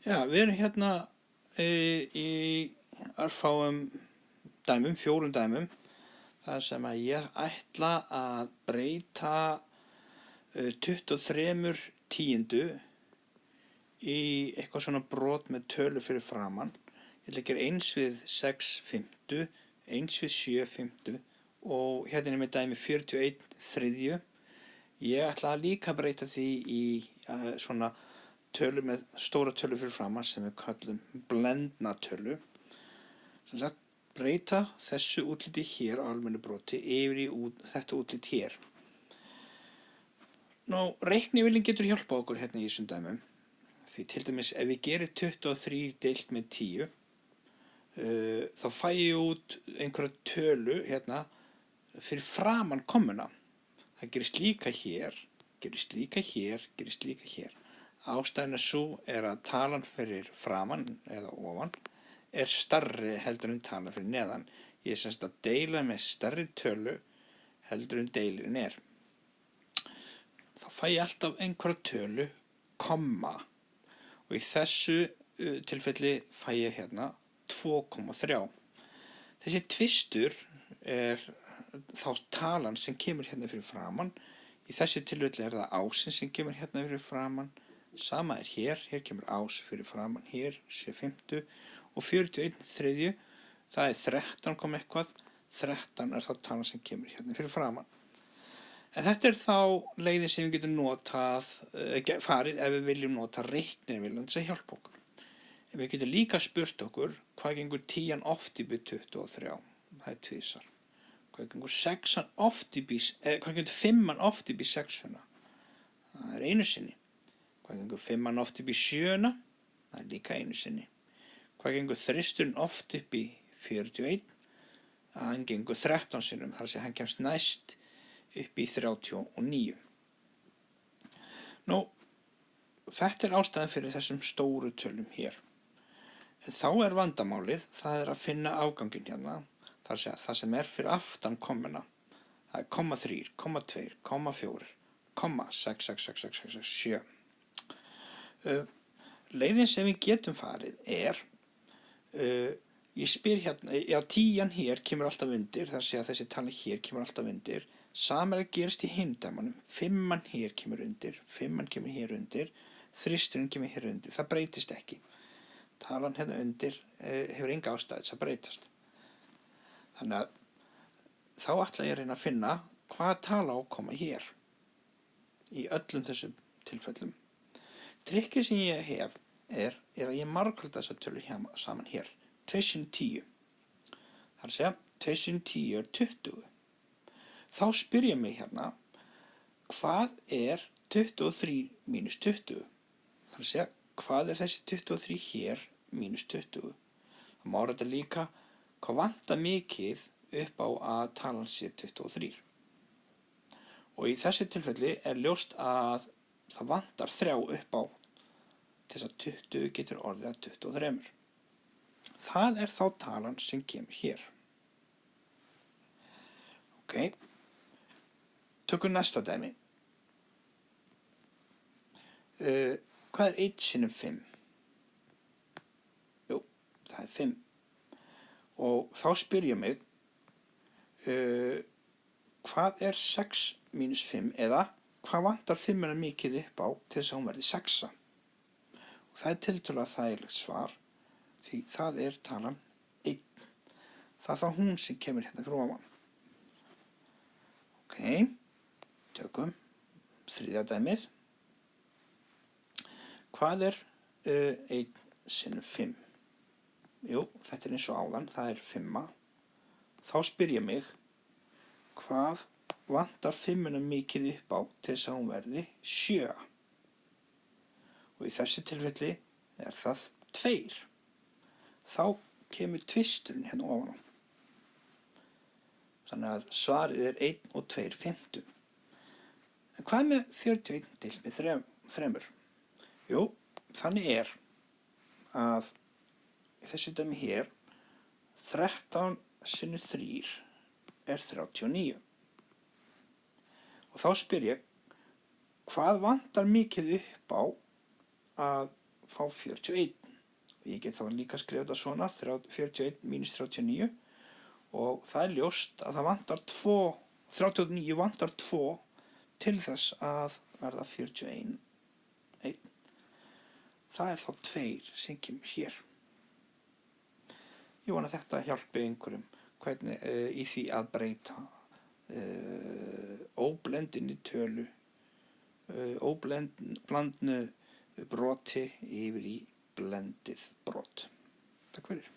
Já, við erum hérna í örfáum dæmum, 4 dæmum, þar sem að ég ætla að breyta 23 tíundu í eitthvað svona brot með tölu fyrir framann. Ég ætla að gera eins við 6 fimmtu, eins við 7 fimmtu og hérna er með dæmi 41 þriðju. Ég ætla líka að breyta því í svona tölu með stóra tölu fyrir framann sem við kallum blendna tölu. Sem sagt, breyta þessu útliti hér á almennu broti yfir í þetta útlit hér. Nú, reiknivilin getur hjálpað okkur hérna í þessum dæmum. Því til dæmis ef við gerum 23 deilt með 10, þá fæ ég út einhverja tölu hérna fyrir framann kommuna. Það gerist líka hér, gerist líka hér, gerist líka hér. Ástæðan sú að talan fyrir framann eða ofan er stærri heldur en talan fyrir neðan. Ég er semst að deila með stærri tölu heldur en deilin er. Þá fæ ég alltaf einhverja tölu, komma. Og í þessu tilfelli fæ ég hérna 2,3. Þessi tvistur er þá talan sem kemur hérna fyrir framann. Í þessu tilfelli er það ásinn sem kemur hérna fyrir framann. Sama er hér kemur ás fyrir framann hér, 7 fimmtu og 41 þriðju, það er 13, eitthvað, 13 er þá talan sem kemur hérna fyrir framann. En þetta er þá leiðin sem við getum farið ef við viljum nota reiknivél til að hjálpa okkur. En við getum líka spurt okkur hvað gengur 10 oft í byrð 23, það er tvisvar. Hvað gengur 6 oft í byrð, hvað gengur 5 oft í byrð 6, það er einu sinni. Hvað gengur 5 oft upp í 7, það er líka einu sinni. Hvað gengur þristurinn oft upp í 41, hann gengur 13 sinnum, þar sem hann kemst næst upp í 39. Nú, þetta er ástæðan fyrir þessum stóru tölum hér. En þá er vandamálið, það er að finna afganginn hérna, það sem er fyrir aftan kommuna. Það er 0,3, 0,2, 0,4, 0,66667. Leiðin sem við getum farið er, ég spyr hérna, já 10 hér kemur alltaf undir, þar sé að þessi tala hér kemur alltaf undir, sama er að gerast í hindæmanum, 5 hér kemur undir, 5 kemur hér undir, þristurinn kemur hér undir, það breytist ekki. Talan hérna undir hefur enga ástæði þess að breytast. Þannig að þá ætla ég að reyna að finna hvað tala á að koma hér í öllum þessum tilfellum. Trikkið sem ég hef er að ég margfalda þessa tölu saman hér, 2 sinnum 10. Það er að segja, 2 sinnum 10 er 20. Þá spyr ég mig hérna, hvað er 23 mínus 20? Það er að segja, hvað er þessi 23 hér mínus 20? Það má þetta líka, hvað vantar mikið upp á að talan sé 23. Og í þessu tilfelli er ljóst að það vantar 3 upp á til þess að 20 getur orðið að 23. Það er þá talan sem kemur hér. Ok, tökum næsta dæmi. Hvað er 1 sinnum 5? Jú, það er 5. Og þá spyr ég mig, hvað er 6 mínus 5 eða hvað vantar 5 mikið upp á til þess að hún verði 6? Og það er tiltölulega þægilegt svar, því það er talan 1. Það er þá hún sem kemur hérna fyrir ofan. Ok, tökum þriðja dæmið. Hvað er 1 sinnum 5? Jú, þetta er eins og áðan, það er 5. Þá spyr ég mig, hvað vantar 5 mikið upp á til þess að hún verði 7? Og í þessu tilfelli er það 2. Þá kemur tvisturinn hérna ofan á. Þannig að svarið er 1 og 2 fimmtu. En hvað með 41 deilt með 3? Jú, þannig er að í þessu dæmi hér, 13 sinnum 3 er 39. Og þá spyr ég, hvað vantar mikið upp á að fá 41. Ég get þá líka skrifað þetta svona, 41 mínus 39 og það ljóst að það vantar 2, 39 vantar 2 til þess að verða 41. Það þá 2 sem kemur hér. Ég vona að þetta hjálpi einhverjum hvernig í því að breyta óblendinni tölu, óblandnu broti yfir í blendið brot. Takk fyrir.